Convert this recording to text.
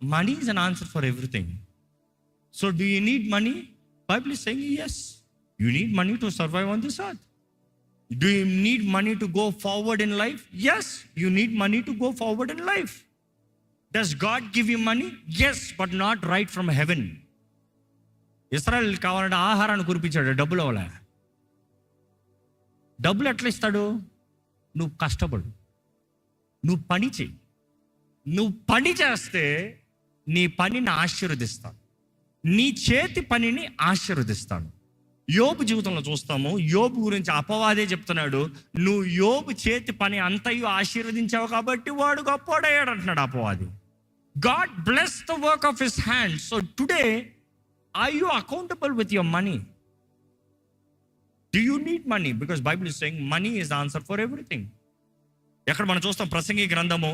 Money is an answer for everything. So do you need money? Bible is saying yes. You need money to survive on this earth. Do you need money to go forward in life? Yes, you need money to go forward in life. Does God give you money? Yes, but not right from heaven. Israel కావాలంటే ఆహారాన్ని కురిపించాడు, డబ్బులు అవ్వలే. డబ్బులు ఎట్లా ఇస్తాడు? నువ్వు కష్టపడు, నువ్వు పని చెయ్యి. నువ్వు పని చేస్తే నీ పనిని ఆశీర్వదిస్తాను, నీ చేతి పనిని ఆశీర్వదిస్తాను. యోబు జీవితంలో చూస్తాము, యోబు గురించి అపవాదే చెప్తున్నాడు, నువ్వు యోబు చేతి పని అంతయు ఆశీర్వదించావు కాబట్టి వాడు గొప్పోడయ్యాడు అంటున్నాడు అపవాది. God bless the work of his hand. So today are you accountable with your money? Do you need money? Because Bible is saying money is the answer for everything. ఎక్కడ మనం చూస్తాం, ప్రసంగి గ్రంథము